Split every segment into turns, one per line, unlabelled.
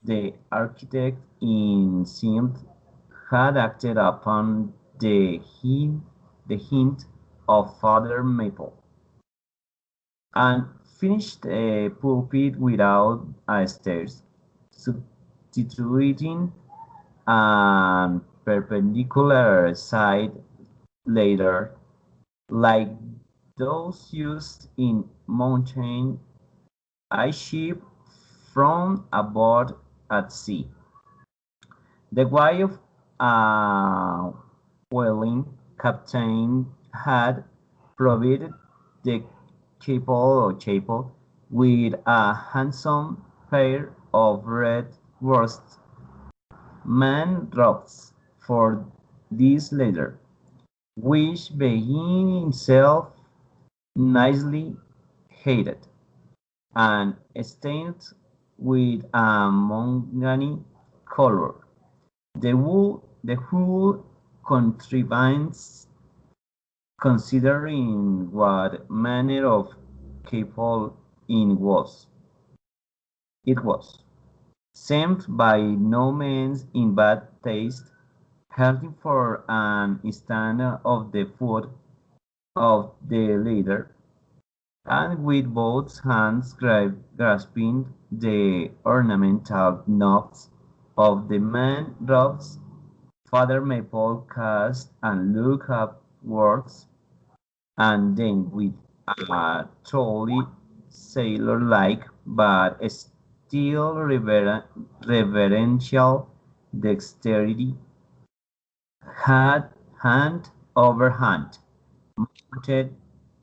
The architect, it seemed, had acted upon the hint of Father Maple, and finished a pulpit without a stairs, substituting a perpendicular side ladder like those used in mountain ice ship from aboard at sea. The wife of a whaling captain had provided the chapel with a handsome pair of red worsted man robes for this latter, which being himself nicely heated, and stained with a mahogany color. The whole contrivance, considering what manner of couple it was, seemed by no means in bad taste, halting for an instant of the foot of the leader, and with both hands grasping the ornamental knobs of the man robes, Father Maple cast and looked upwards, and then with a truly sailor-like but still reverential dexterity, had hand over hand mounted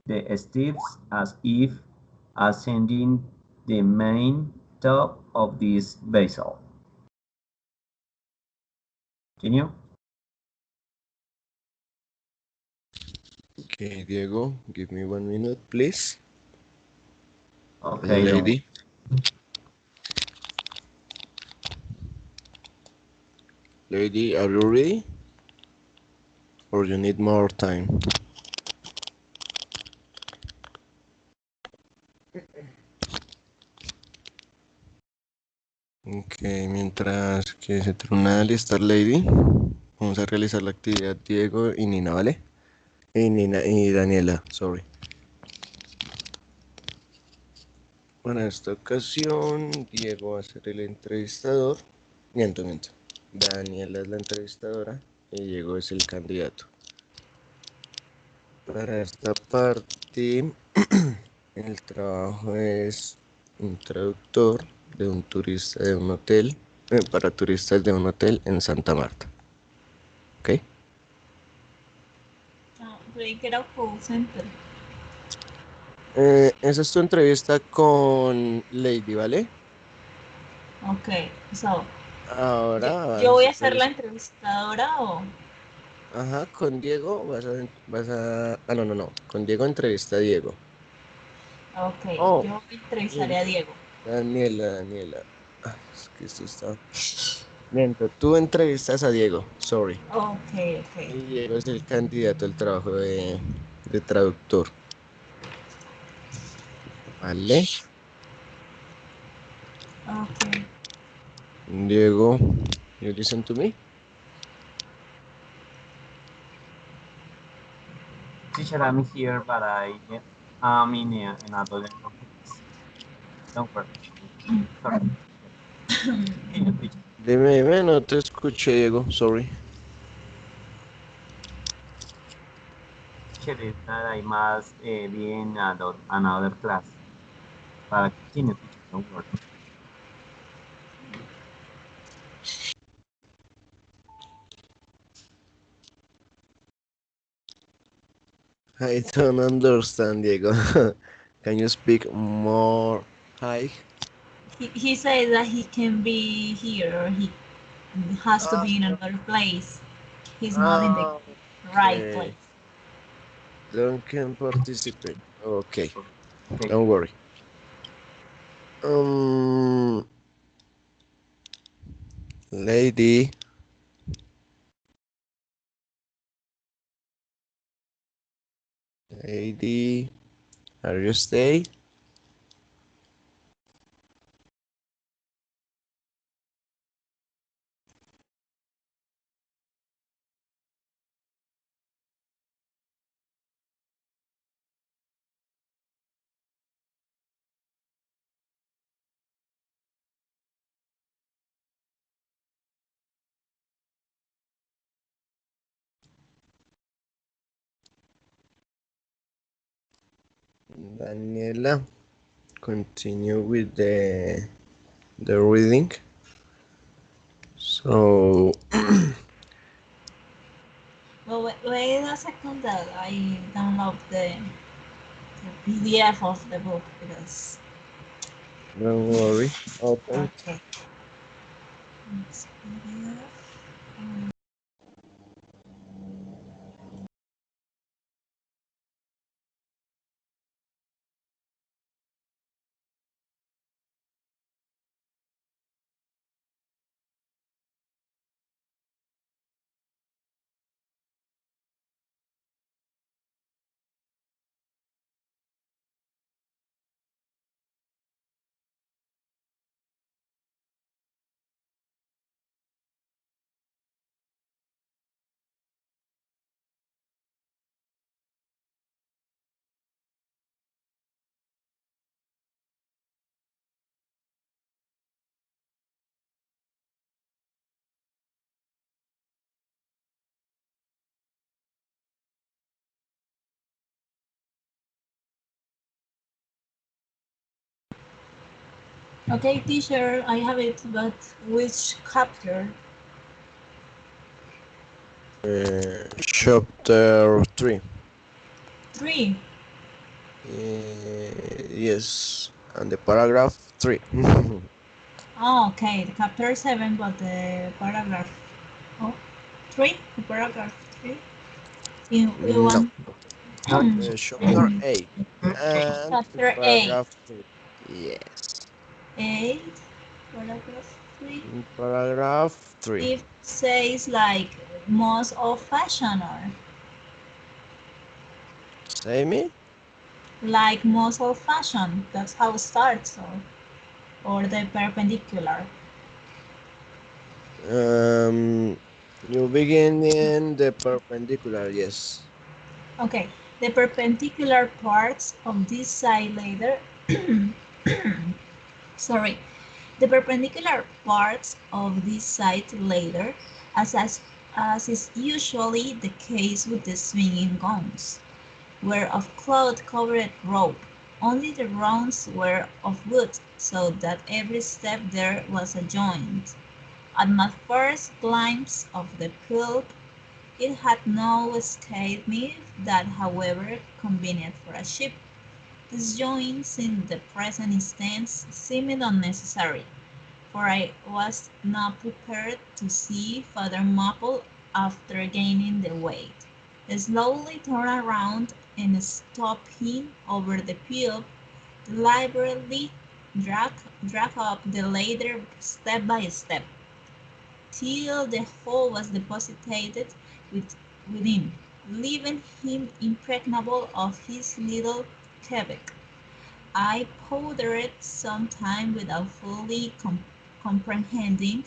the steps as if ascending the main top of this vessel. Continue.
Okay, Diego, give me 1 minute, please.
Okay, don't.
Lady, lady, are you ready? Or you need more time? Ok, mientras que se termina de alistar Lady, vamos a realizar la actividad Diego y Nina, ¿vale? Y Nina y Daniela, sorry. Para esta ocasión, Diego va a ser el entrevistador. Miento, miento. Daniela es la entrevistadora y Diego es el candidato. Para esta parte, el trabajo es un traductor de un turista de un hotel, para turistas de un hotel en Santa Marta. ¿Ok?
Ah, creí que era call center.
Esa es tu entrevista con Lady, ¿vale?
Ok, so, yo,
Ahora
yo voy
vas
a
a
ser la
realizar.
entrevistadora o...
Ajá, con Diego vas a. Ah, no, no, no. Con Diego entrevista a Diego.
Ok,
Oh,
yo entrevistaré a
miento.
Diego.
Daniela. Ay, es que esto está. Miento, tú entrevistas a Diego, sorry.
Ok, ok,
Y Diego es el candidato al trabajo de traductor. ¿Vale?
ok.
Diego, you listen to me?
Teacher, I'm here, but I'm in another office. Don't worry. Sorry. Continue, teacher.
Dime, no te escuché, Diego, sorry.
Teacher, is that I must be in another class. But continue, teacher. Don't worry.
I don't understand, Diego. Can you speak more high?
He said that he can be here or he has to
Ah,
be in another place. He's not in the right place.
okay. Don't can participate. Okay,
Okay.
don't worry. Um, lady, lady, are you stay? Daniela, continue with the reading. So,
Well, wait a second that I download the PDF of the book because.
don't worry, open.
Okay. It's PDF. Okay, teacher, I have it, but which chapter?
Chapter 3.
3.
Yes, and the paragraph 3.
Oh, okay, the chapter 7, but the paragraph. Oh, 3? The paragraph 3? You
No,
want.
chapter 8 and
Chapter 8.
paragraph 3. Yes,
8, paragraph 3.
paragraph 3.
It says like most old fashioned or
Say me?
like most old fashioned. That's how it starts, or the perpendicular.
You begin in the perpendicular, yes.
Okay, the perpendicular parts of this side later. Sorry, the perpendicular parts of this side later, as is usually the case with the swinging gowns, were of cloth-covered rope. Only the rounds were of wood, so that every step there was a joint. At my first glimpse of the pulp, it had not escaped me that, however convenient for a ship, these joints in the present instance seemed unnecessary, for I was not prepared to see Father Maple after gaining the weight, slowly turn around and stop him over the pulp, deliberately drag up the ladder step by step, till the whole was deposited within, leaving him impregnable of his little Quebec. I pondered some time without fully comprehending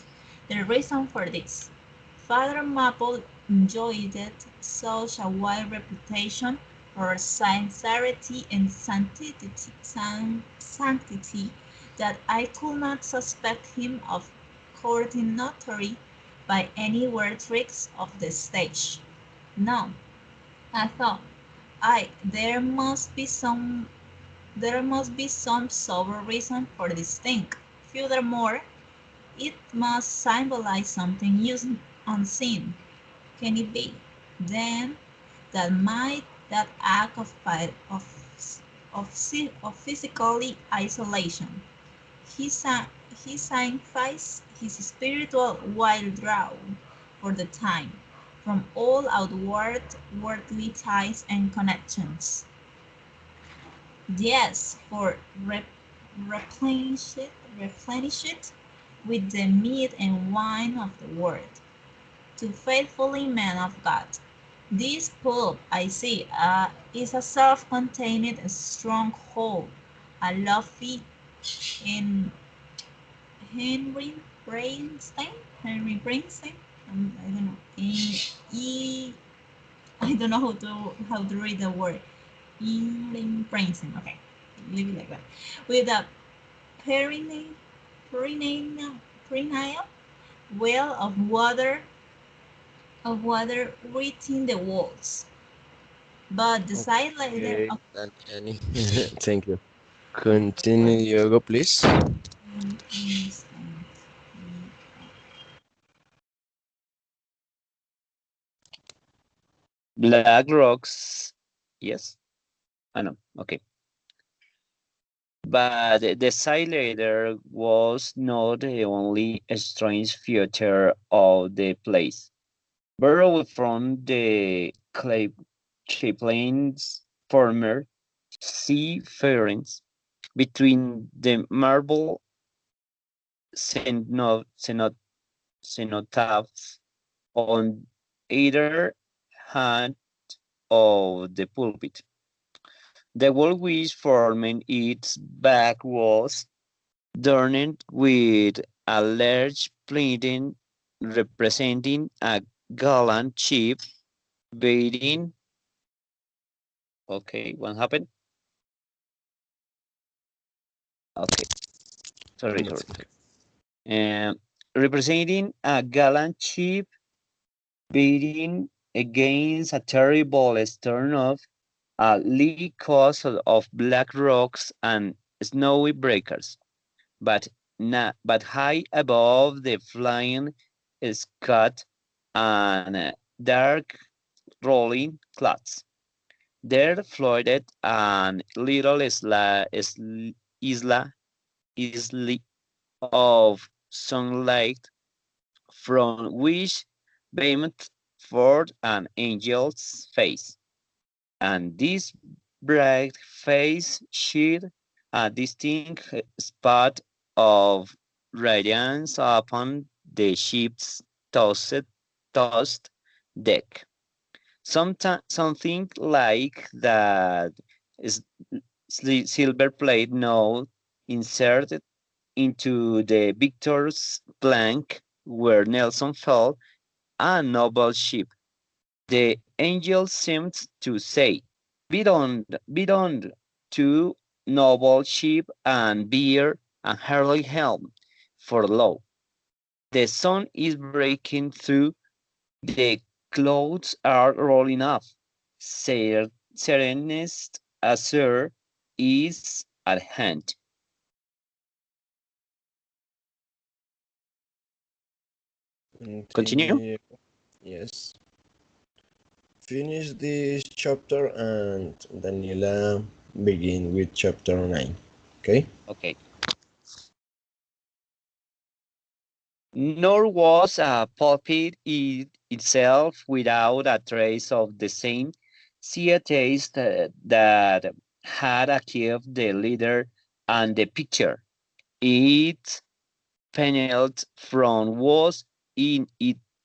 the reason for this. Father Maple enjoyed such a wide reputation for sincerity and sanctity that I could not suspect him of courting notoriety by any weird tricks of the stage. No, I thought, there must be some sober reason for this thing. Furthermore, it must symbolize something unseen. Can it be, then, that act of physical isolation? He, he signifies his spiritual withdrawal for the time from all outward worldly ties and connections. Yes, for replenish it with the meat and wine of the word. To faithfully men of God. This pulp, I see, is a self-contained stronghold, a lofty in Henry Brainstein. Henry Brainstein. I don't know. I don't know how to read the word. Henry Brainstein. Okay, leave it like that. With a perennial, perennial well of water reaching the walls. But the site later.
Okay, Danny. Thank you. Continue, Diego, please.
Black rocks. Yes. I know. Okay. But the Silater was not the only strange feature of the place. Borrowed from the Chaplain's former seafarings between the marble cenotaphs on either hand of the pulpit. The wall which forming its back was adorned with a large painting representing a gallant ship beating. Okay, what happened? Okay, sorry.
Nothing.
Representing a gallant ship beating against a terrible storm of a lee coast of black rocks and snowy breakers, but high above the flying scud and dark rolling clouds. There floated a little isla of sunlight from which beamed forth an angel's face, and this bright face shed a distinct spot of radiance upon the ship's tossed deck. Something like that is silver plate now inserted into the victor's plank where Nelson fell a noble ship. The angel seemed to say, Beyond to noble ship and beer and hurly helm, for lo, the sun is breaking through, the clouds are rolling off, serenest azure is at hand. Continue.
Continue. Yes. Finish this chapter and Daniela begin with chapter 9. Okay?
Okay. Nor was a pulpit itself without a trace of the same sea taste that had achieved the leader and the picture. Its paneled front was in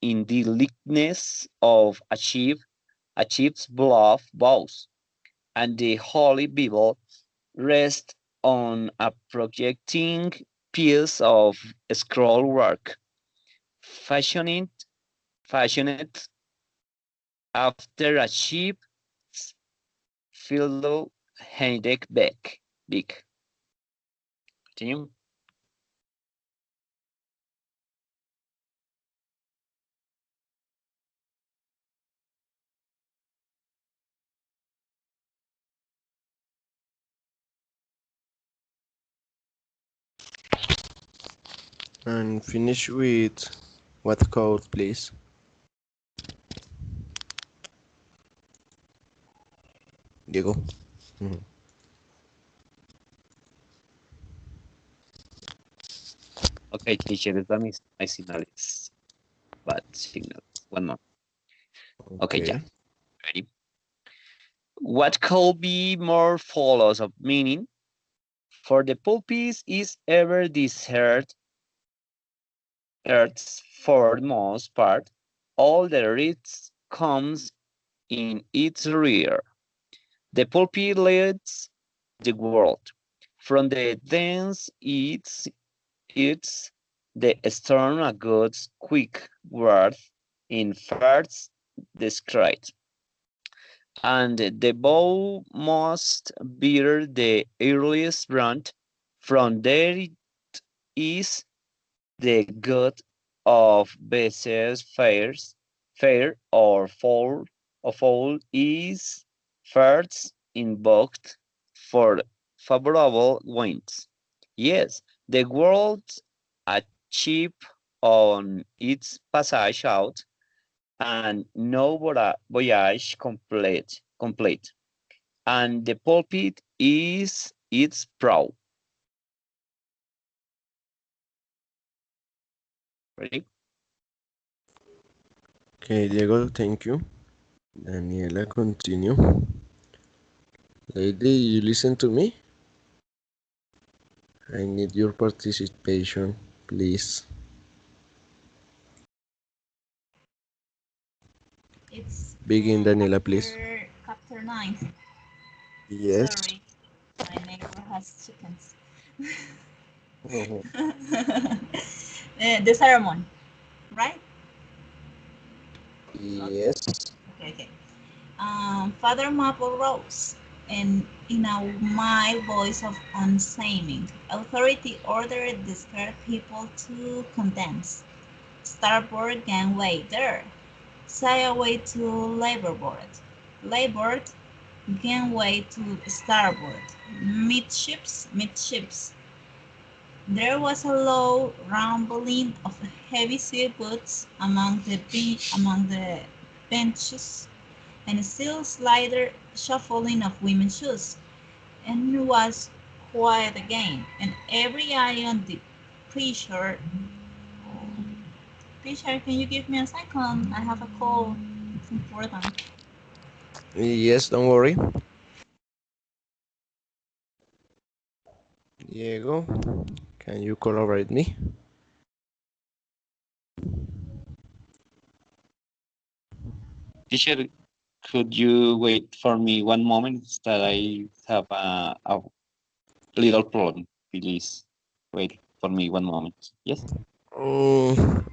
the likeness of a chief's bluff bows, and the Holy Bible rests on a projecting piece of scroll work, fashioned fashioned after a cheap fiddle handed big. Continue.
And finish with what code, please? Diego.
Okay, teacher, my signal is bad signal. One more. Okay, yeah.
Okay.
Ready? What could be more follows of meaning? For the pulpit is ever desert, earth's for the most part, all the rest comes in its rear. The pulpit leads the world. From the dance it's the storm a God's quick word in farts described. And the bow must bear the earliest brand. From there it is the god of Bess's fair or foul is first invoked for favorable winds. Yes, the world achieved on its passage out, and no voyage complete. And the pulpit is its prow. Ready?
Okay, Diego, thank you. Daniela, continue. Lady, you listen to me? I need your participation, please.
It's
Begin, Daniela, please.
chapter 9.
Yes.
Sorry, my neighbor has chickens.
Mhm.
The sermon, right?
Yes.
Okay, okay. Father Maple rose, and in a mild voice of unseeming authority ordered the scared people to condense. Starboard gangway there. Say away to larboard. Larboard gangway to starboard. Midships, midships. There was a low rumbling of heavy sea boots among the benches, and a still slighter shuffling of women's shoes, and it was quiet again, and every eye on the preacher. Preacher, can you give me a second? I have a call. It's important.
Yes, don't worry. Diego, can you collaborate me?
Teacher, could you wait for me one moment that I have a little problem? Please wait for me one moment. Yes.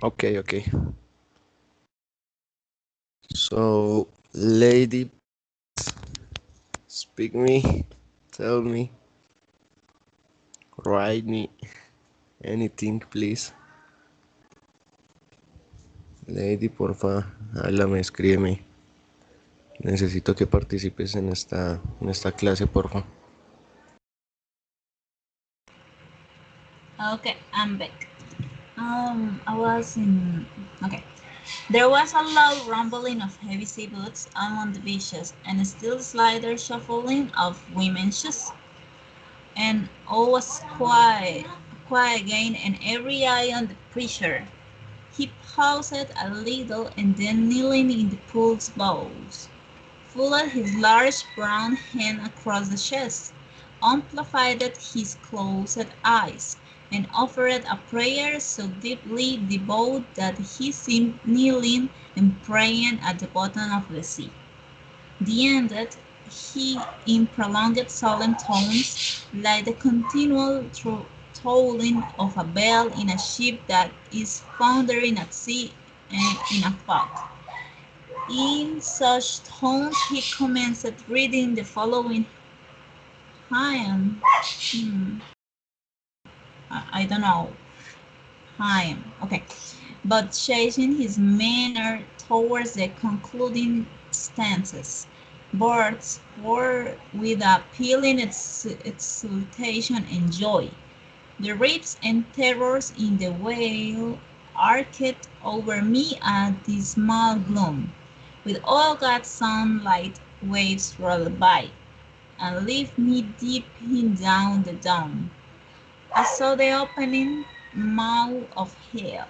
Okay, okay. So, lady, speak me, tell me, write me anything, please. Lady, porfa, háblame, escríbeme. Necesito que participes en esta clase, porfa.
Okay, I'm back. I was in. Okay. There was a loud rumbling of heavy sea boots among the beaches, and a still slighter shuffling of women's shoes. And all was quiet, quiet again, and every eye on the preacher. He paused a little, and then kneeling in the pool's bows, folded his large brown hand across the chest, amplified his closed eyes, and offered a prayer so deeply devout that he seemed kneeling and praying at the bottom of the sea. The ended he in prolonged solemn tones, like the continual tolling of a bell in a ship that is foundering at sea and in a fog. In such tones he commenced reading the following hymn. I don't know. Hymn. Okay. But changing his manner towards the concluding stanzas. Birds were with a pealing exultation and joy. The ribs and terrors in the wail arched over me a dismal gloom. With all God's sunlight waves roll by, and leave me deep in down the dome. I saw the opening mouth of hell,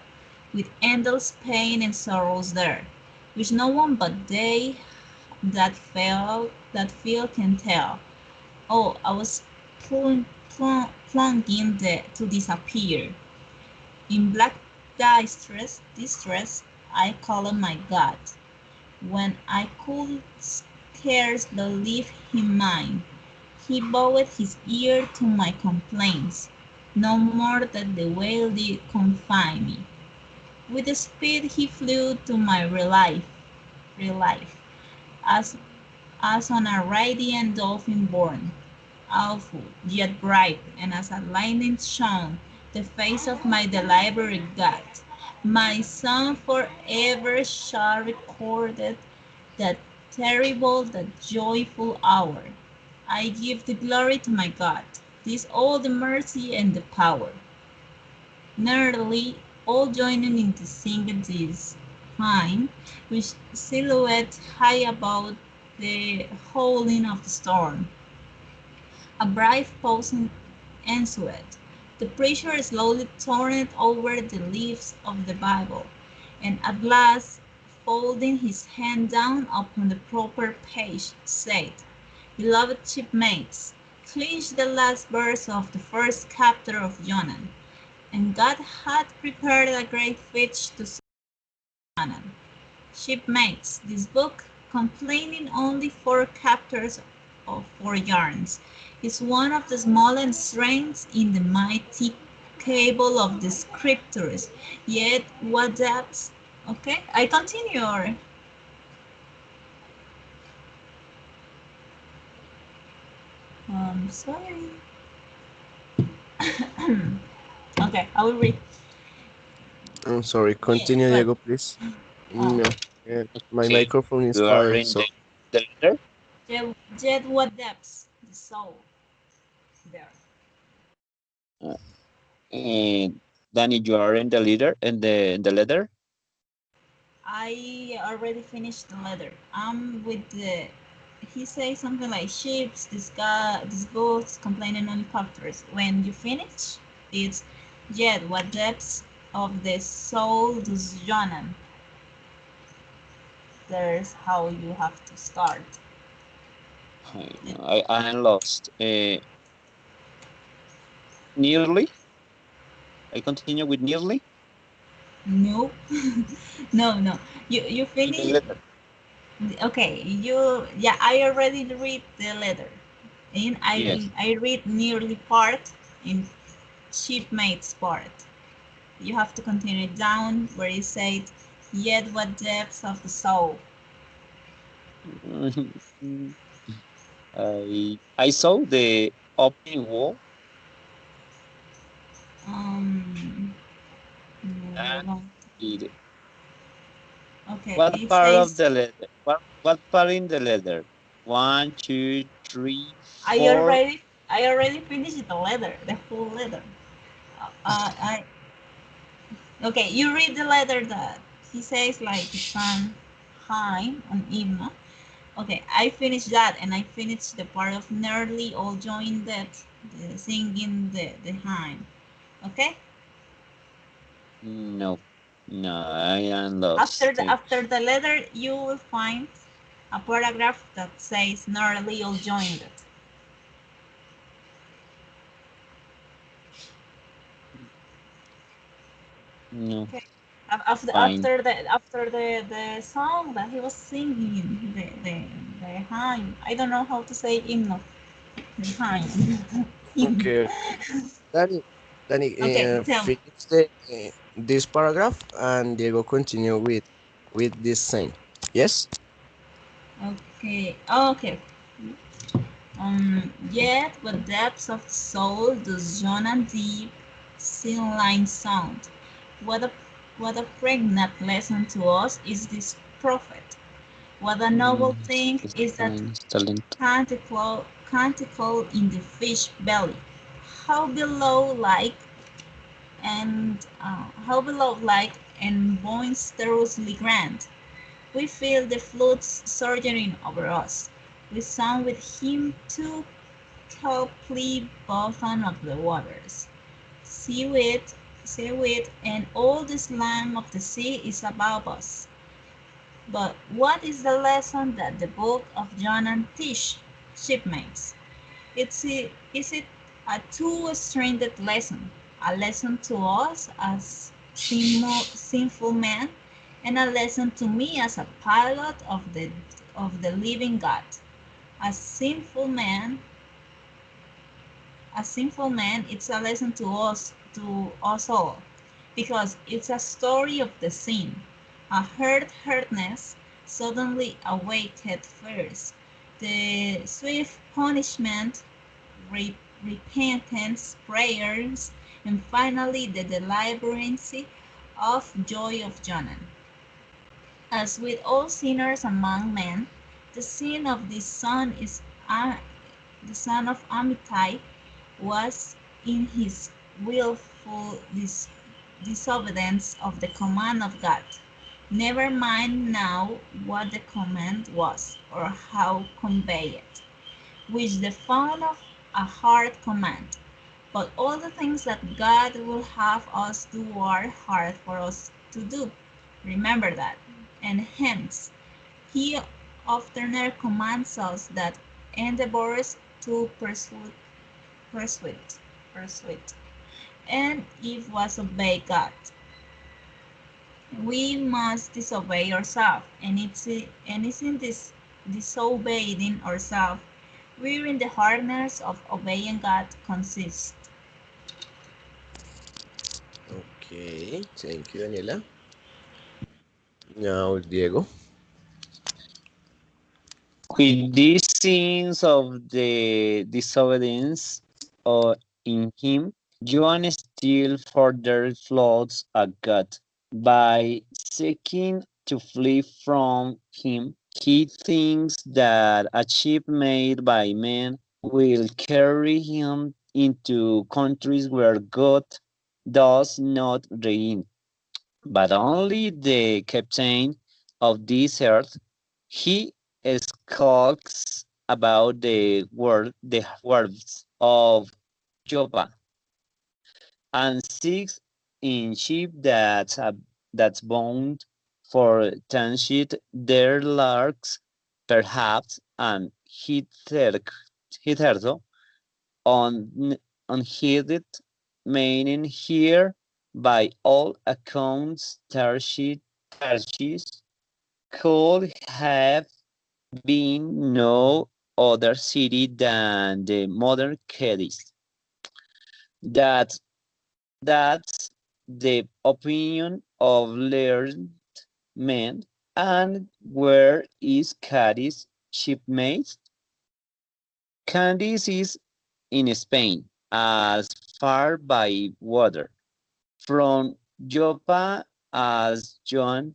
with endless pain and sorrows there, which no one but they that feel can tell. Oh, I was plunging to disappear. In black distress, I called my God, when I could scarce believe him mine. He bowed his ear to my complaints, no more that the wail did confine me. With speed he flew to my relief, as, as on a radiant dolphin borne, awful, yet bright, and as a lightning shone the face of my deliverer God. My son forever shall record that Terrible the joyful hour. I give the glory to my God. This all the mercy and the power. Nearly all joining in to sing this hymn, which silhouette high above the howling of the storm. A bright posing answered. The preacher slowly turned over the leaves of the Bible, and at last, folding his hand down upon the proper page, said, Beloved shipmates, clinch the last verse of the first chapter of Jonah. And God had prepared a great feast to Jonah. Shipmates, this book, complaining only 4 chapters of 4 yarns, is one of the smallest strands in the mighty cable of the scriptures. Yet what depths? Okay, I continue. Or sorry. Okay, I will read.
I'm sorry.
Yeah,
Continue,
but
Diego, please.
uh,
No, my
Okay,
microphone is
you are
fine,
in
so
the letter.
yet what depths the soul there.
Uh, and Danny, you are in the leader in the letter.
I already finished the letter. I'm with the. He says something like ships, this guy, this boats complaining on factors. When you finish, it's yet what depths of the soul does Jonan. There's how you have to start.
I am lost. Nearly. I continue with nearly
No, no. You
in the
finish.
letter.
Okay, yeah. I already read the letter, and
Yes.
I read nearly part in shipmates part. You have to continue down where it says, yet what depths of the soul.
I saw the opening wall
Um, no, I
and
don't.
it.
Okay,
What
it
part of
says,
the letter? What part in the letter? One, two, three,
I
four.
already, I already finished the letter, the whole letter. I Okay, you read the letter that he says like some hymn on hymn. Okay, I finished that and I finished the part of nearly all joined that the singing the hymn. Okay?
No, no, I am lost.
After the letter you will find a paragraph that says nearly all joined it.
No,
Okay.
fine.
After the song that he was singing, the hymn. I don't know how to say hymn. The hymn. Hymn.
okay. Danny, Danny,
Okay, tell me.
finish this paragraph, and Diego continue with this same. Yes.
Okay, okay. Yet what depths of soul does Jonah deep sin line sound? What a what a pregnant lesson to us is this prophet. What a noble thing is
Está
that
bien, está lento.
canticle in the fish belly. How below like how below like and boisterously grand. We feel the flutes surging over us. We sound with him too Kelpie boson of the waters. Seaweed, seaweed, and all the slime of the sea is above us. But what is the lesson that the book of Jonah teach shipmates? Is it a two-stranded lesson? A lesson to us as sinful men, and a lesson to me as a pilot of the living God. A sinful man it's a lesson to us all, because it's a story of the sin. A hurtness suddenly awaked first, the swift punishment, repentance, prayers, and finally the deliverance of joy of Jonah. As with all sinners among men, The sin of the son of Amittai was in his willful disobedience of the command of God. Never mind now what the command was or how conveyed, which the found of a hard command. But all the things that God will have us do are hard for us to do. Remember that. And hence, He oftener commands us that endeavors to persuade, and if was obey God. We must disobey ourselves, and it's in this disobeying ourselves wherein the hardness of obeying God consists.
Okay, thank you, Daniela. Now, Diego.
With these scenes of the disobedience in him, Joan still further floats at God. By seeking to flee from him, he thinks that a ship made by men will carry him into countries where God does not reign, but only the captain of this earth. He skulks about the wharves of Joppa, and seeks in ship that's bound for transit their larks, perhaps, and hitherto on unheeded, meaning here by all accounts Tarshish could have been no other city than the modern Cadiz. That that's the opinion of learned men. And where is Cadiz shipmate? Cadiz is in Spain, as far by water from Joppa as John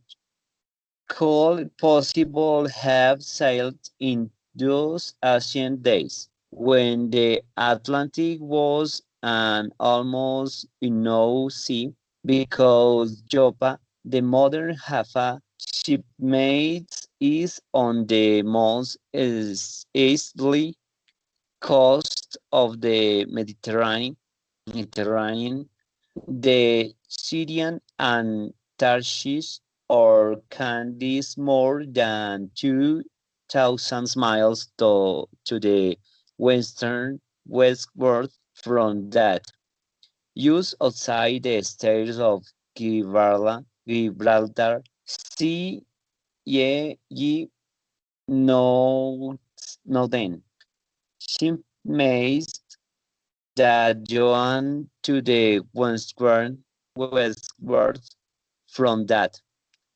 could possible have sailed in those ancient days, when the Atlantic was an almost unknown sea, because Joppa, the modern Jaffa shipmate, is on the most easterly coast of the Mediterranean. The Syrian and Tarshish or Candies more than 2,000 miles to the westward from that. Used outside the states of Gibraltar, see ye no then. Shipmates that join to the westward from that,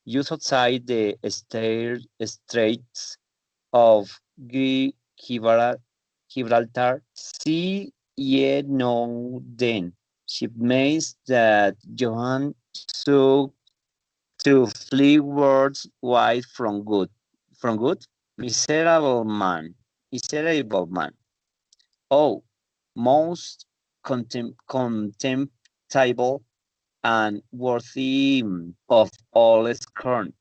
just outside the straits of Gibraltar. See ye know then, shipmates that Johann took to flee words wide from good. From good? Miserable man. Miserable man. Oh, most contemptible and worthy of all scorn,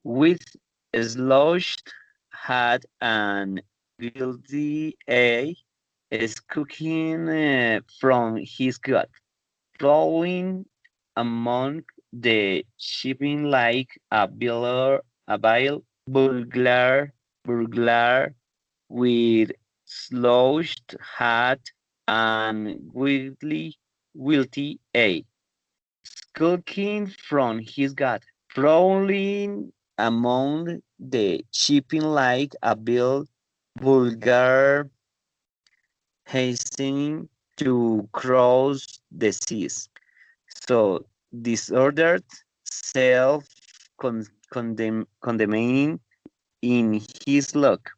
with slouched hat and guilty eye, is cooking from his gut, flowing among the shipping like a vile burglar with slouched hat and wilty eye, skulking from his gut, prowling among the shipping like a vulgar hastening to cross the seas. So disordered, self-condemning in his luck,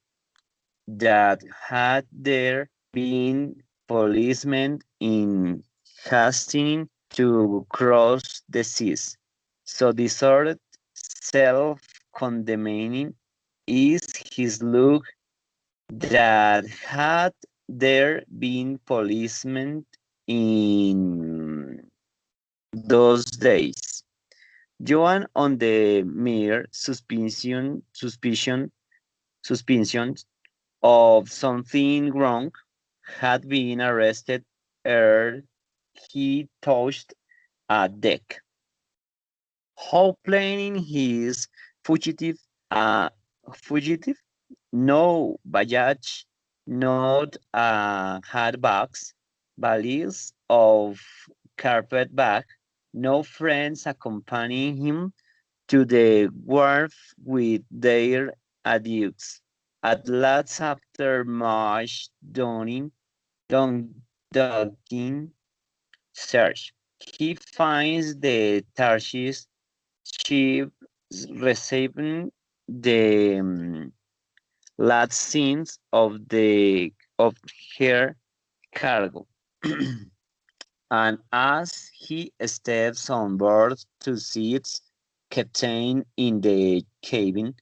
that had there been policemen in hastening to cross the seas. So disordered, self-condemning is his look that had there been policemen in those days. Joan, on the mere suspicion of something wrong, had been arrested ere he touched a deck. How plain his fugitive, uh, fugitive? No baggage, not handbags, valise of carpet bag, no friends accompanying him to the wharf with their adieus. At last, after much dogging search, he finds the Tarshish ship receiving the last scenes of her cargo. And as he steps on board to see its captain in the cabin,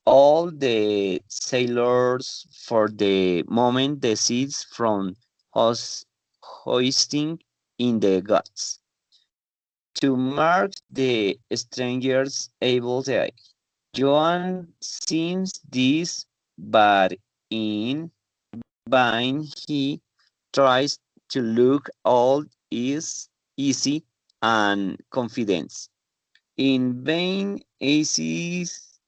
all the sailors for the moment desist from hoisting in the guts to mark the stranger's able eye. Joan seems this, but in vain he tries to look all is easy and confidence. In vain aces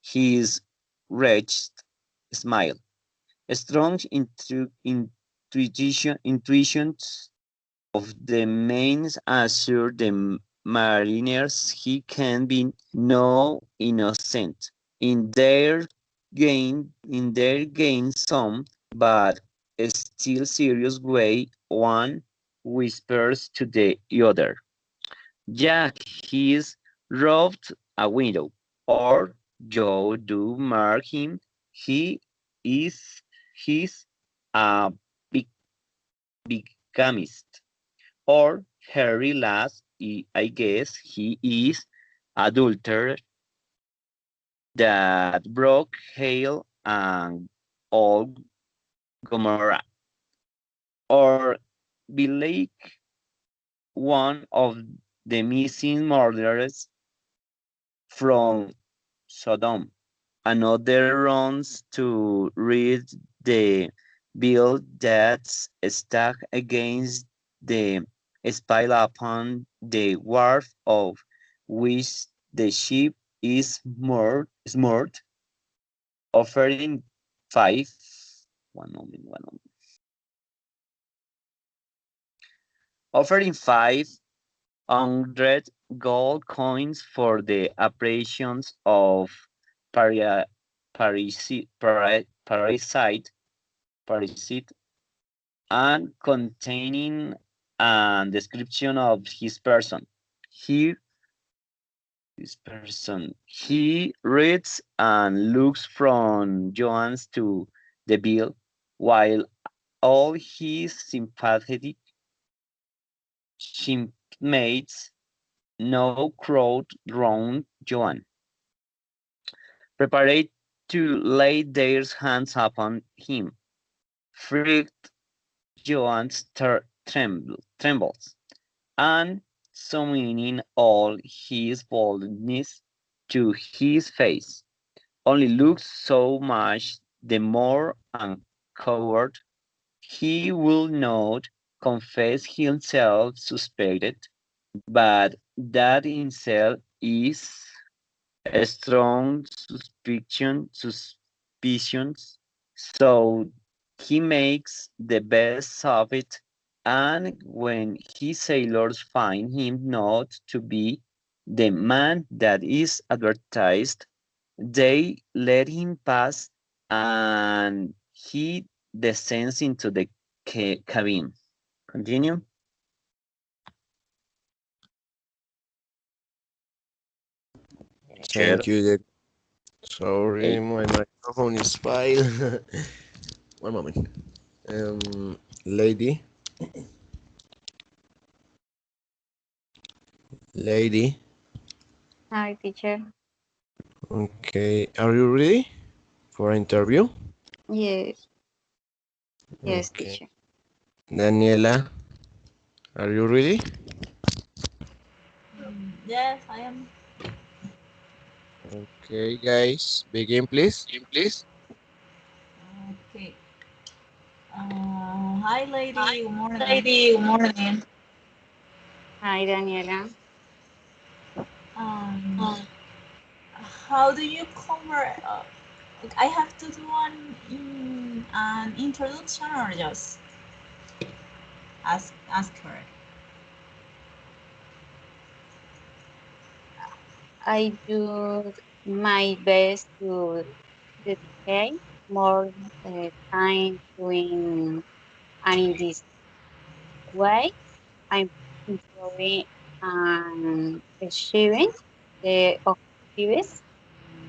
his wretched smile. Strong intuitions of the mains assure the mariners he can be no innocent. In their gain some, but still serious way, one whispers to the other, Jack, he's robbed a window. Or Joe do mark him, he is he's a big bigamist. Or Harry Lass, I guess he is adulterer that broke Hale and old Gomorrah. Or Blake, one of the missing murderers from Sodom. Another runs to read the bill that's stacked against the spile upon the wharf of which the ship is moored, offering five one moment, offering 500 gold coins for the operations of paria, parasite and containing a description of his person. Here, he reads and looks from Johannes to the bill, while all his sympathetic shipmates now crowd round Joan, prepared to lay their hands upon him. Freaked Johannes trembles, and summoning all his boldness to his face, only looks so much the more uncoward. He will not confess himself suspected, but that himself is a strong suspicions, so he makes the best of it, and when his sailors find him not to be the man that is advertised, they let him pass, and he descends into the cabin. Continue. Teacher,
Thank you. Sorry,
eh,
my microphone is file. One moment. Lady, lady.
Hi, teacher.
Okay, are you ready for interview?
Yes, yes,
Okay.
teacher.
Daniela, are you ready?
Yes, I am.
Okay, guys, begin please.
Okay. Hi, lady. Good morning.
Lady, good morning. Hi, Daniela.
Um, how do you cover? I have to do an introduction or just ask her.
I do my best to dedicate more time doing, and in this way, I'm improving and achieving the objectives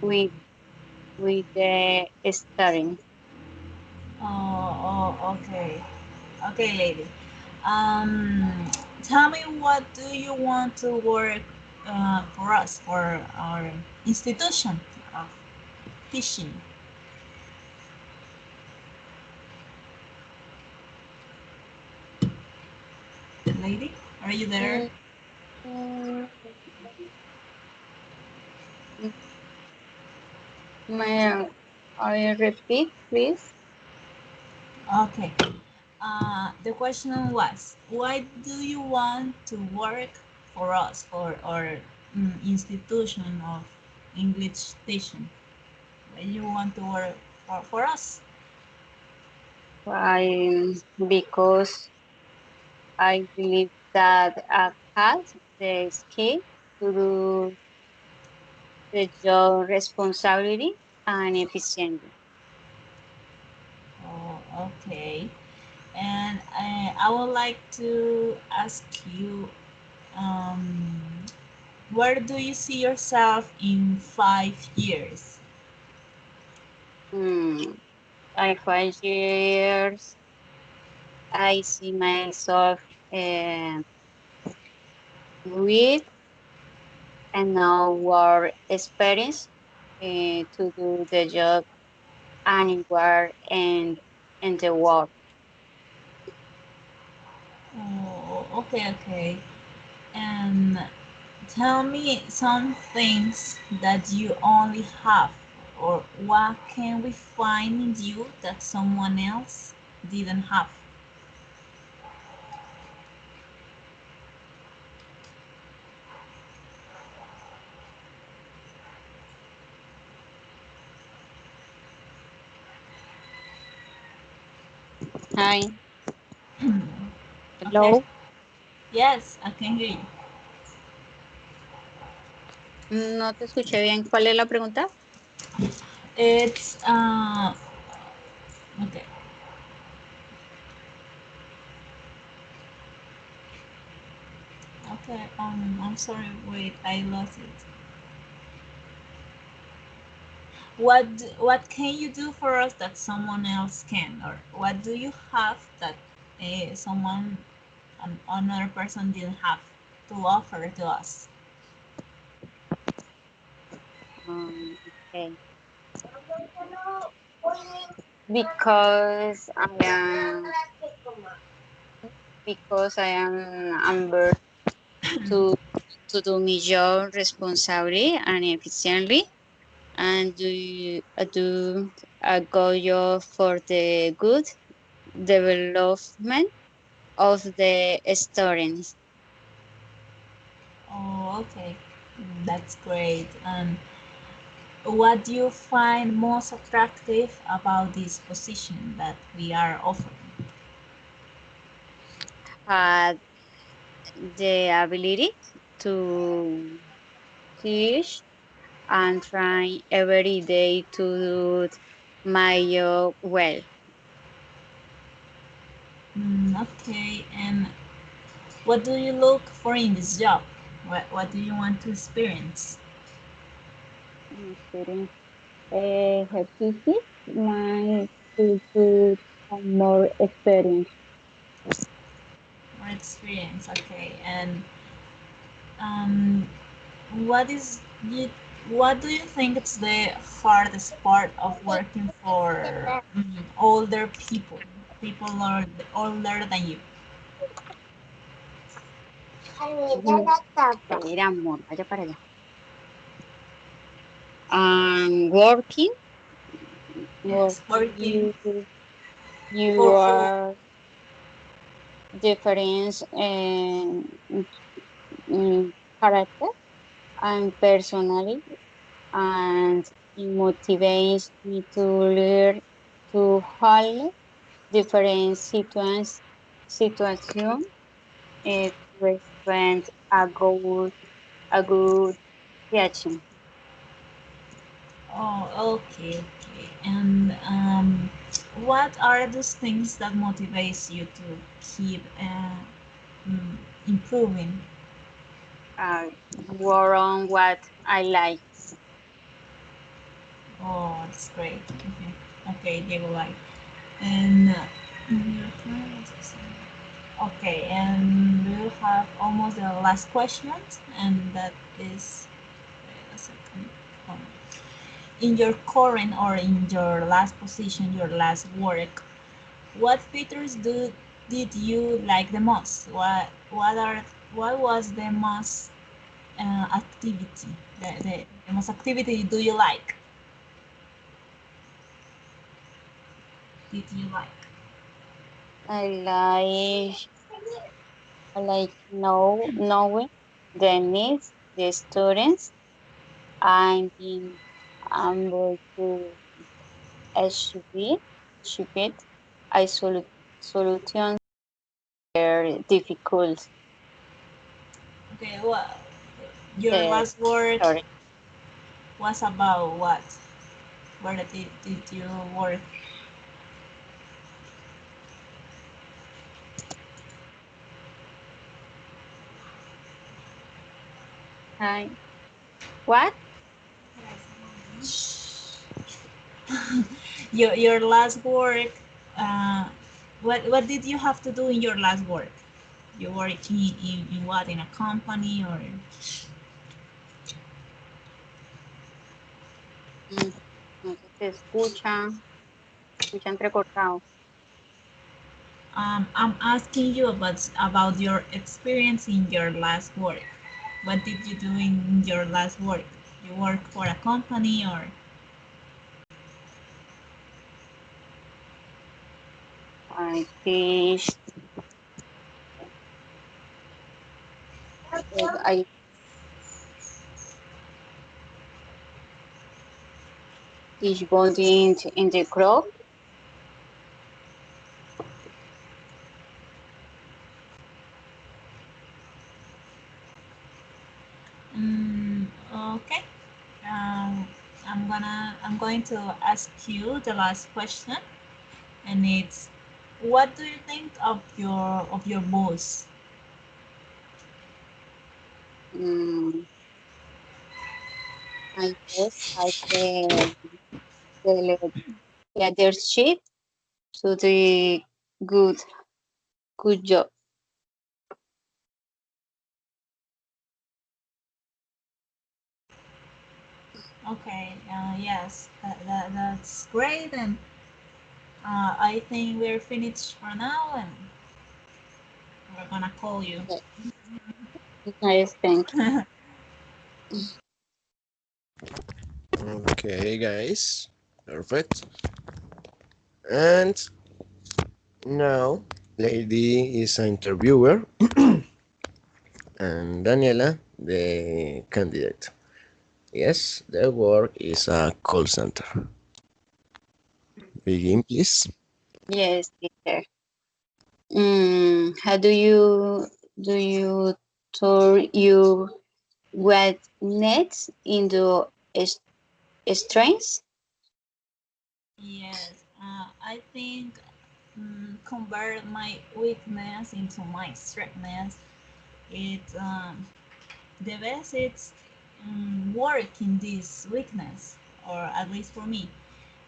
with the studying.
Okay. Okay, lady. Um, Tell me, what do you want to work for us for our institution of teaching, lady? Are you there?
Mm, mm, May I repeat, please?
Okay. The question was, why do you want to work for us, for our institution of English teaching? Why do you want to work for us?
Because I believe that I has the skill to do the job responsibility and efficiently.
Oh, okay. And I would like to ask you, um, where do you see yourself in 5 years?
Hmm. In 5 years, I see myself with and now work experience to do the job anywhere in the world.
Oh, okay, okay. And tell me some things that you only have, or what can we find in you that someone else didn't have?
Hi,
Okay.
hello.
Yes, I can hear you.
No te escuché bien. ¿Cuál es la pregunta?
It's okay. Okay. I'm sorry. Wait, I lost it. What can you do for us that someone else can, or what do you have that someone another person didn't have to offer to us?
Okay. Because I'm very to do my job responsibly and efficiently and do a good job for the good development of the students.
Oh, okay. That's great. And what do you find most attractive about this position that we are offering?
Had the ability to teach and try every day to do my job well.
Okay. And what do you look for in this job? What do you want to experience?
Experience. Happy my to have more experience.
More experience. Okay. And um, what is you? What do you think is the hardest part of working for older people, older than you?
Espera, amor, vaya para allá. Working,
Yes, working
you
for
are different in character and personality, and it motivates me to learn to handle different situations to respond a good reaction.
oh, okay, okay. And what are those things that motivates you to keep improving?
Uh, Work on what I like.
Oh, that's great. Okay, okay, Diego, like, and okay, and we'll have almost the last question, and that is, wait a second. Um, in your current or in your last position, your last work, what features did you like the most? What was the most activity? The most activity do you like? Did you like?
I like knowing the needs the students and being able to achieve achieve a solution their difficult
Okay, well, your
uh,
last work
sorry.
was about what? Where did you work?
Hi. What?
Your last work. Uh, what did you have to do in your last work? You work in what? In a company or?
Mm, no sé, escucha entrecortado.
I'm asking you about your experience in your last work. What did you do in your last work? You work for a company or?
I teach, I teach bonding in the group.
Okay. Um, I'm going to ask you the last question, and it's, what do you think of your boss?
Mm, I guess I the leadership to the good good job.
Okay. Yes, that's great, and I think we're finished for now, and we're gonna call you.
Nice, thank you.
Okay, guys. Perfect. And now, Lady is an interviewer, and Daniela, the candidate. Yes, the work is a call center. Begin, please.
Yes, teacher. How do you tour your what nets into strengths?
Yes, I think convert my weakness into my strengthness. It's the best. It's work in this weakness, or at least for me.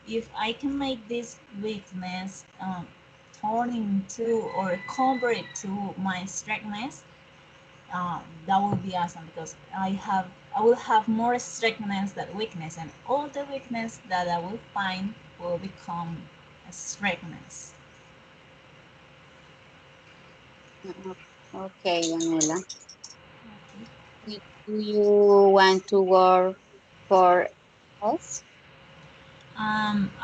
If I can make this weakness turn into or convert to my strengthness, that would be awesome because I will have more strengthness than weakness, and all the weakness that I will find will become a strengthness.
Okay, Daniela.
Okay.
Do you want to work for us?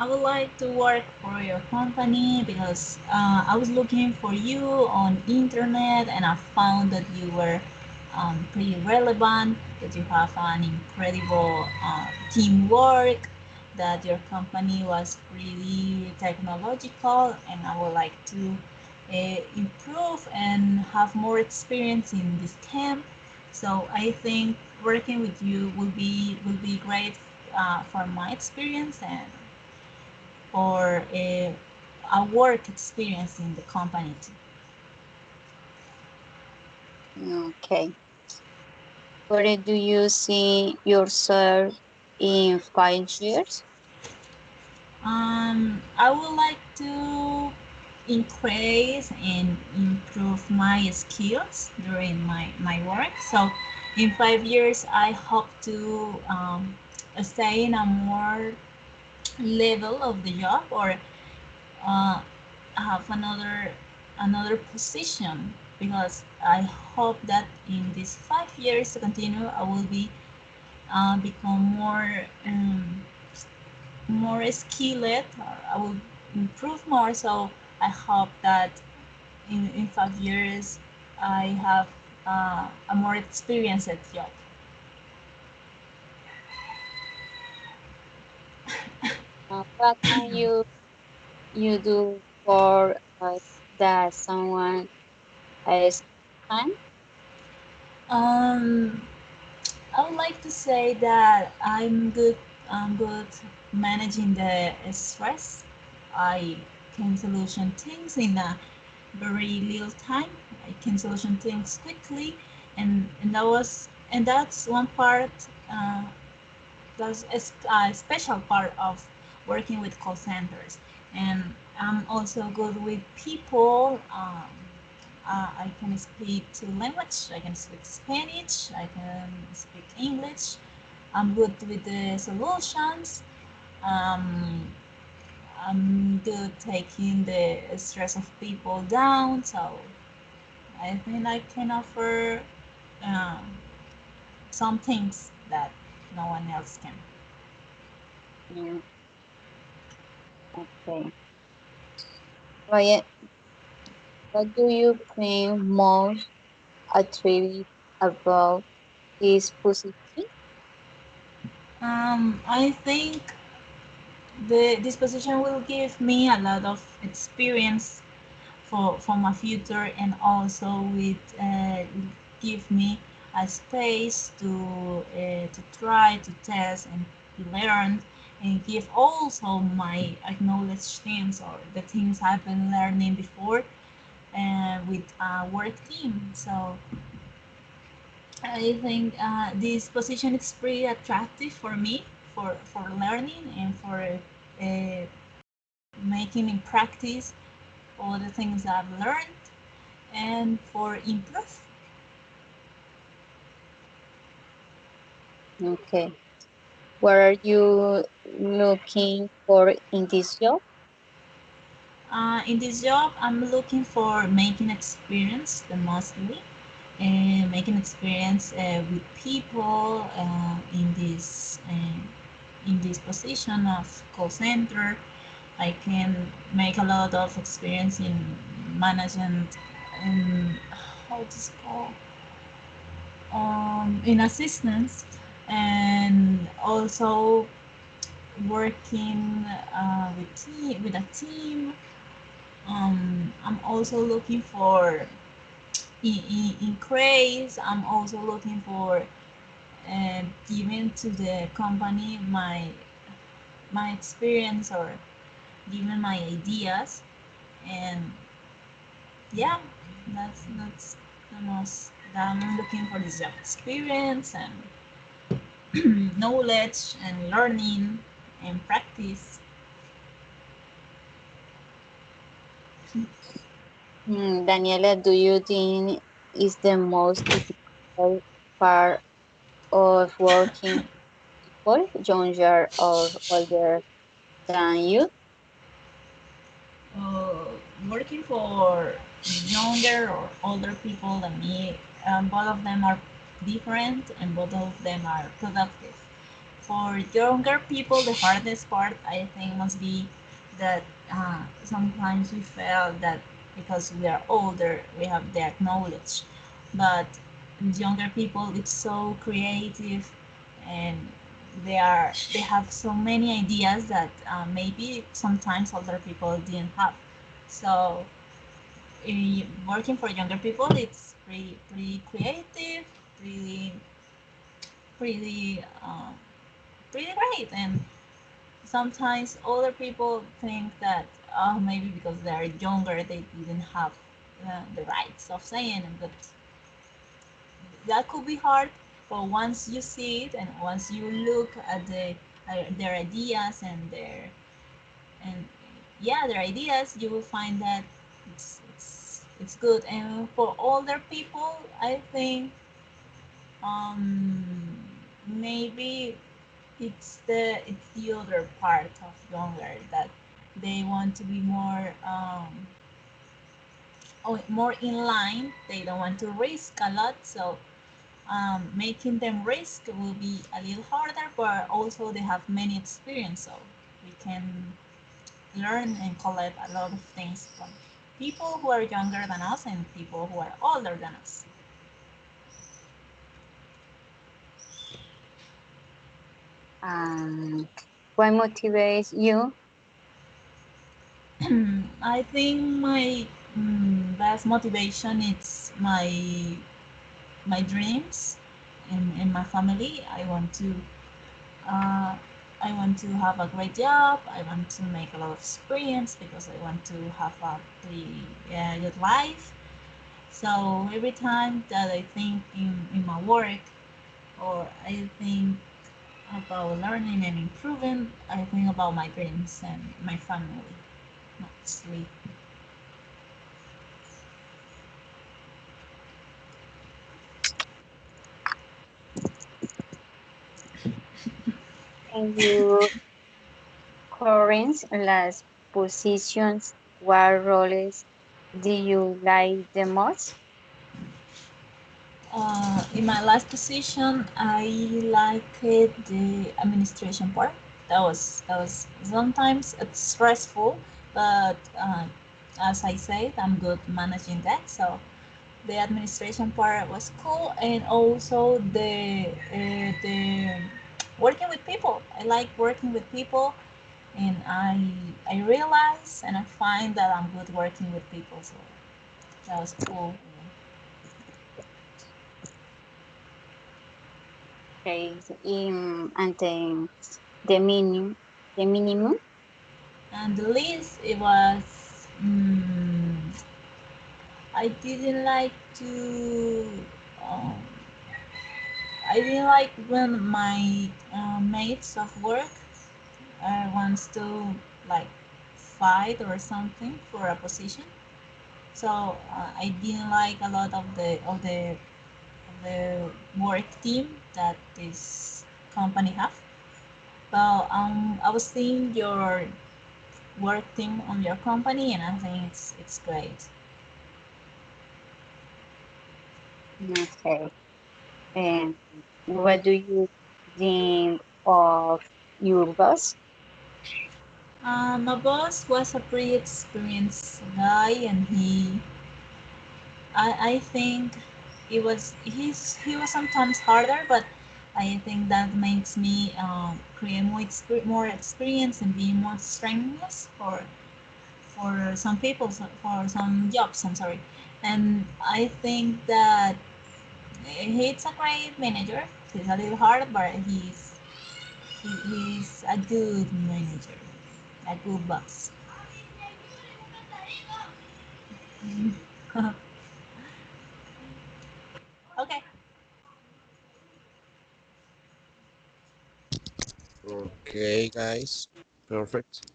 I would like to work for your company because I was looking for you on internet and I found that you were pretty relevant, that you have an incredible teamwork, that your company was pretty technological, and I would like to improve and have more experience in this camp. So I think working with you will be great for my experience and for a work experience in the company too.
Okay. Where do you see yourself in 5 years?
I would like to increase and improve my skills during my work. So in 5 years, I hope to stay in a more level of the job or uh, have another position because I hope that in these 5 years to continue I will be become more skilled. I will improve more. So I hope that in 5 years I have a more experienced job.
What can you do for us that someone else can?
Um, I would like to say that I'm good managing the stress. I can solution things in a very little time. I can solution things quickly, and that's one part. That's a special part of working with call centers. And I'm also good with people. I can speak two languages. I can speak Spanish. I can speak English. I'm good with the solutions. Um, I'm good taking the stress of people down. So I think I can offer um, some things that no one else can.
Mm, okay. Ryan, what do you think most attribute about this position?
I think the this position will give me a lot of experience for my future, and also with give me a space to try to test and learn and give also my acknowledged things or the things I've been learning before with a work team. So I think this position is pretty attractive for me for learning and for making in practice all the things I've learned and for improve.
Okay. What are you looking for in this job?
In this job, I'm looking for making experience the mostly, and making experience with people in this position of call center. I can make a lot of experience in management and how this called in assistance, and also working with a team. I'm also looking for increase. I'm also looking for giving to the company my experience or giving my ideas, and yeah, that's the most that I'm looking for this job experience and knowledge and learning and practice.
Daniela, do you think is the most difficult favorite part of working people, younger or older than you?
uh, Working for younger or older people than me, both of them are different and both of them are productive. For younger people, the hardest part I think must be that sometimes we feel that because we are older, we have that knowledge, but younger people, it's so creative and they have so many ideas that maybe sometimes older people didn't have. So working for younger people, it's pretty creative, pretty pretty pretty great. And sometimes older people think that maybe because they're younger they didn't have the rights of saying it, but that could be hard. But once you see it and once you look at their ideas and and their ideas, you will find that it's good. And for older people, I think maybe it's the other part of younger that they want to be more in line. They don't want to risk a lot, so making them risk will be a little harder, but also they have many experience, so we can learn and collect a lot of things from people who are younger than us and people who are older than us.
Um, what motivates you?
I think my best motivation is my dreams and my family. Uh, I want to have a great job. I want to make a lot of experience because I want to have a pretty good life. So every time that I think in my work or I think about learning and improving, I think about my dreams and my family, mostly.
In your current last positions, what roles do you like the most?
In my last position, I liked the administration part. That was sometimes it's stressful, but as I said, I'm good managing that. So the administration part was cool, and also the working with people. I like working with people, and I realize and I find that I'm good working with people. So that was cool.
Okay, and then the minimum.
And the least it was I didn't like to um, I didn't like when my mates of work wants to like fight or something for a position. So I didn't like a lot of the work team that this company have. Well, I was seeing your work team on your company, and I think it's great.
Okay. And what do you think of your boss?
My boss was a pretty experienced guy, and I think he was sometimes harder, but I think that makes me create more experience and be more strenuous for some people, for some jobs. I'm sorry, and I think that he's a great manager. He's a little hard, but he's a good manager, a good boss. Okay.
Okay, guys, perfect.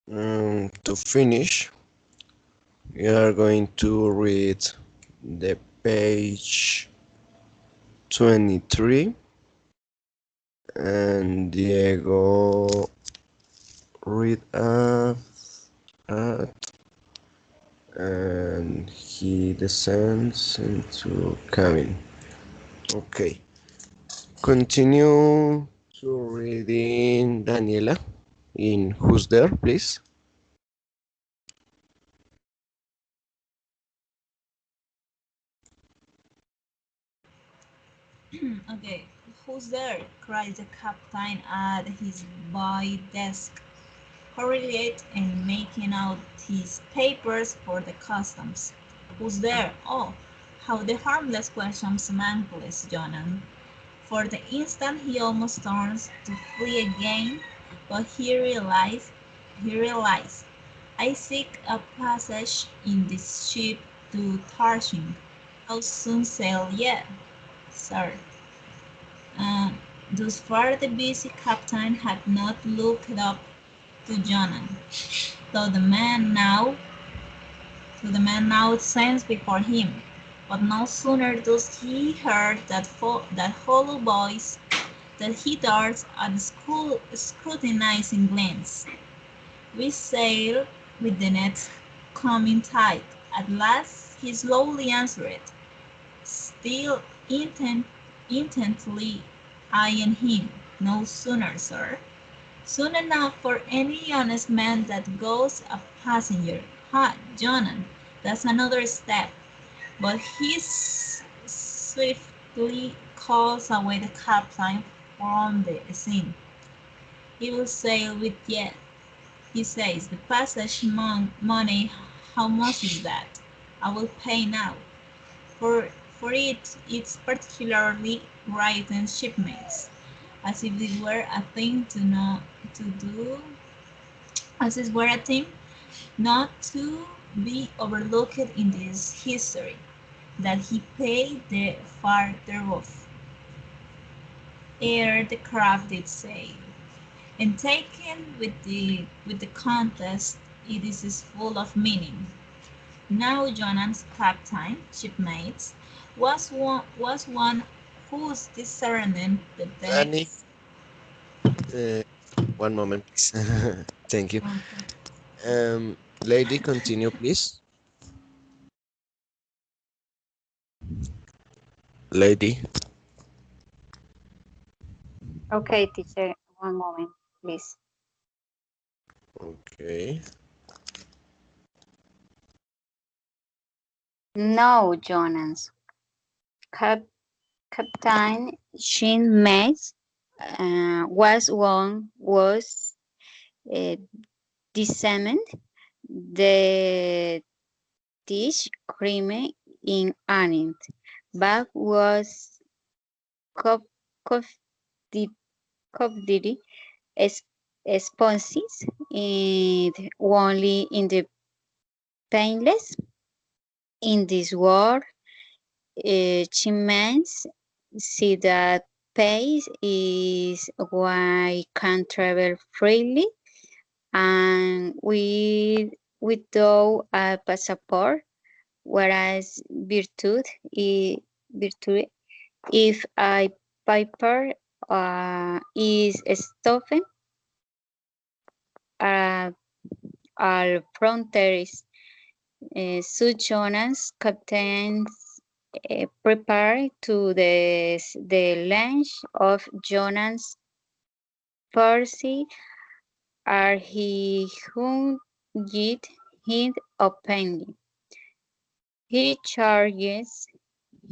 To finish, we are going to read the page 23. And Diego read at and he descends into cabin. Okay. Continue to reading Daniela in Who's There, please.
Okay, who's there? Cries the captain at his boy desk, hurriedly and making out his papers for the customs. Who's there? Oh, how the harmless question mangles Jonan. For the instant he almost turns to flee again, but he realized, I seek a passage in this ship to Tarshish. How soon sail yet, sir? Thus far the busy captain had not looked up to Jonan, though the man now stands before him. But no sooner does he hear that hollow voice than he darts a scrutinizing glance. We sail with the nets coming tight. At last he slowly answered, still intently eyeing him. No sooner, sir. Soon enough for any honest man that goes a passenger. Ha, Jonan, that's another step. But he swiftly calls away the captain from the scene. He will sail with yet, he says. The passage money, how much is that? I will pay now. For it's particularly right and shipmates, as if it were a thing to do, as it were a thing not to be overlooked in this history, that he paid the far thereof, ere the craft did sail. And taken with the contest, it is full of meaning. Now Jonan's captain, shipmates, was one whose discernment the
Danny,
depths.
one moment, please. Thank you. Lady, continue, please. Lady.
Okay, teacher, one moment, please.
Okay.
No, Jonas. Captain Shin Mays was uh, dissemined the dish cream in anit, but was cop copdity sponsors and only in the painless in this world. Chimens see that pace is why can travel freely and without a passport, whereas virtue if a paper is stopped uh, al frontiers. Such Jonas captains prepare to the launch of Jonas Percy are he who yet him openly. He charges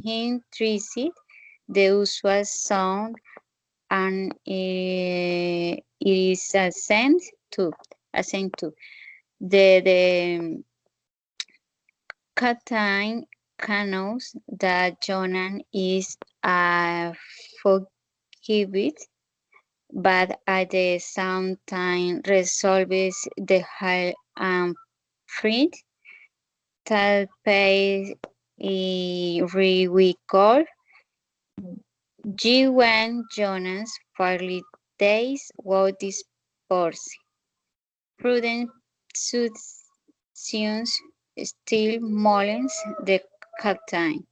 him treated the usual sound and it is assent to the captain knows that Jonan is a forgiving but at the same time resolves the high and free that pay we call G when Jonas fairly days what this force. Prudent suits still Mullins the captain.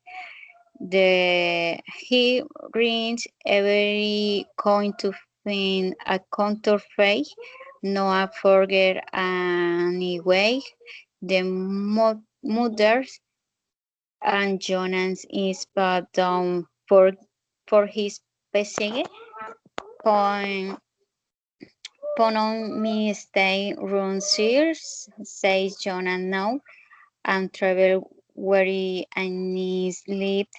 He rings every coin to find a counterfeit. Noah forget anyway. The mothers and Jonas is bowed down for his pesege. Pon, pon on me stay run sears, says Jonas now, and travel where I sleep.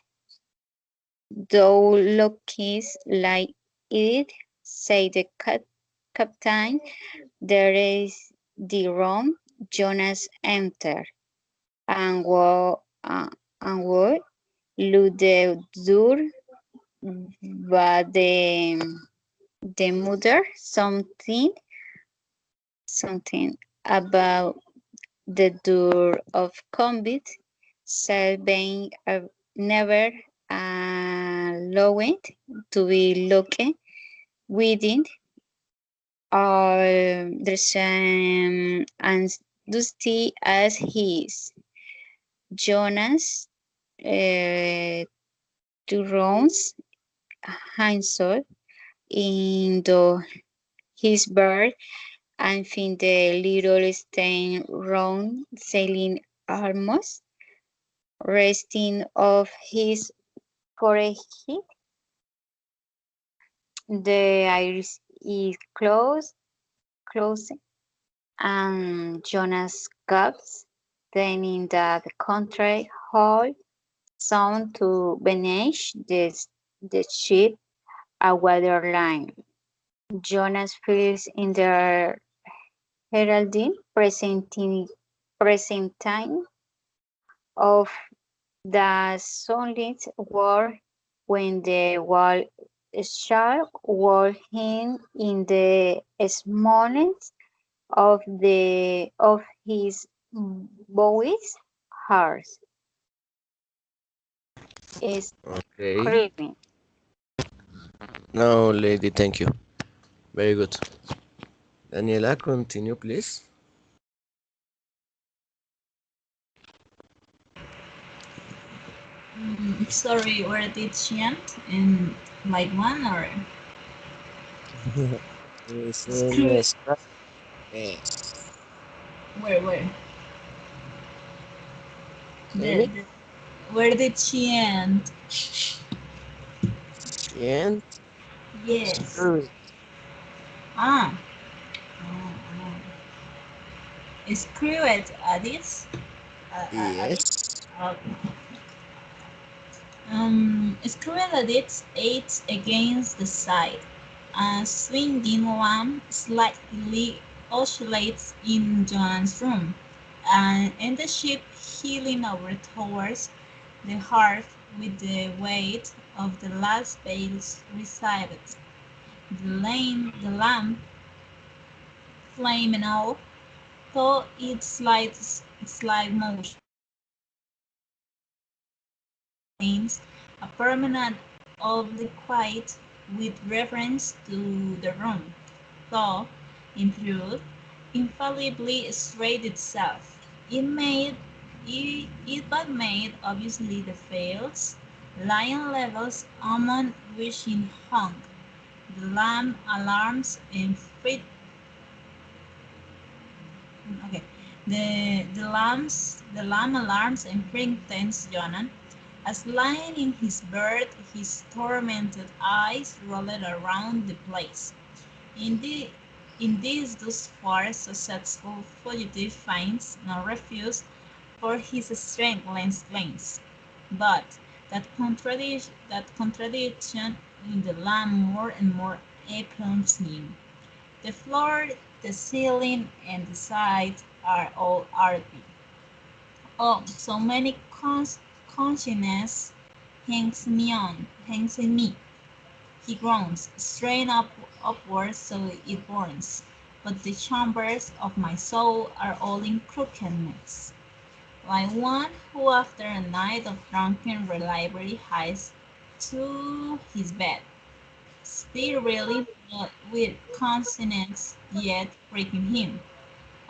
Thou lookest like it, said the captain. There is the room. Jonas entered and would look the door, but the mother something about the door of combat said being never allowed to be looked within are the same and dusty as his. Jonas turns himself into his bird and find the little stain round sailing arms resting off his forehead. The iris is closed, and Jonas gasps. Then in that country hall, sound to vanish the ship a water line. Jonas fills in the heralding presenting of the solid war when the wall shall wall him in the smallness of his boy's heart is
Okay.
craving.
No, lady, thank you. Very good. Daniela, continue, please.
Sorry, where did she end? In light one or
It's
screw
in
it? Where? The,
Amy?
the where did she end?
And
Yes.
screw it.
Ah. Oh, oh. Screw it, Addis. Addis.
Yes.
Okay. Screwed aids against the side. A swinging lamp slightly oscillates in John's room, and in the ship he leaned over towards the hearth with the weight of the last bales recited. The lamp, flaming out, though its slight motion maintains a permanent obliquity with reference to the room, though, in truth, infallibly straight itself. It but made obviously the fails, lying levels among which it hung. The lamp alarms and okay. The lamp alarms and frightens Jonan, as lying in his bed, his tormented eyes rolled around the place. In the in this thus far successful fugitive finds no refuge for his strengthless claims. But that contradiction in the lamp more and more appalls him. The floor, the ceiling, and the sides are all earthy. Oh, so many consciousness hangs in me. He groans, strain upwards so it burns. But the chambers of my soul are all in crookedness, like one who after a night of drunken revelry hies to his bed, still really not with consonants yet freaking him,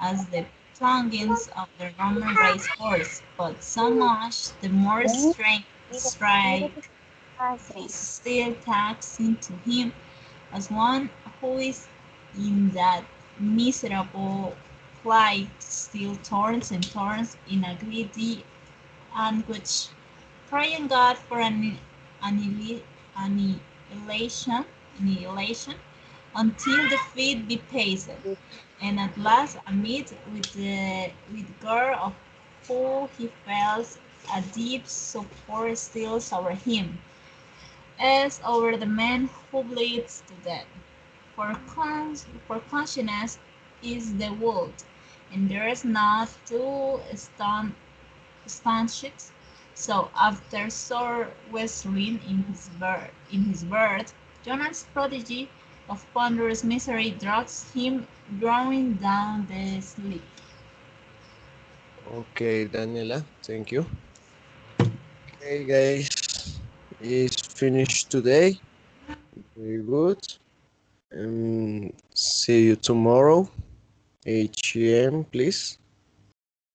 as the plungings of the Roman race horse, but so much the more strange strike still tags into him as one who is in that miserable plight still turns and turns in a greedy anguish, praying God for annihilation, annihilation until the feet be paced, and at last amid with gore of who he felt a deep support steals over him, as over the man who bleeds to death. For consciousness is the world, and there is not two staunches. So after sore wrestling in his birth, Jonah's prodigy of ponderous misery drags him drawing down the sleep.
Okay, Daniela, thank you. Okay, guys, it's finished today. Very good. See you tomorrow, 8 a.m., please.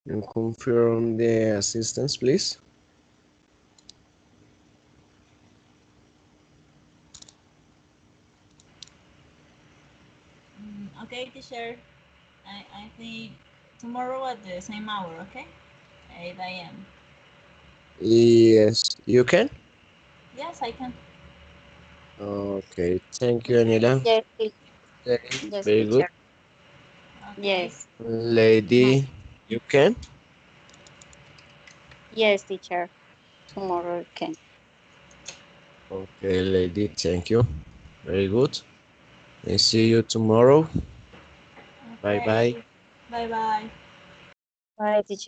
And confirm the assistance, please.
Okay, teacher. I think tomorrow at the same hour, okay? 8 a.m.
Yes, you can?
Yes, I can.
Okay, thank you, Anila.
Yes, yes,
Very good.
teacher.
Okay.
Yes,
Lady, you can?
yes, teacher. Tomorrow can.
Okay, lady, thank you. Very good. And see you tomorrow. Bye bye.
Okay. Bye bye.
Bye, teacher.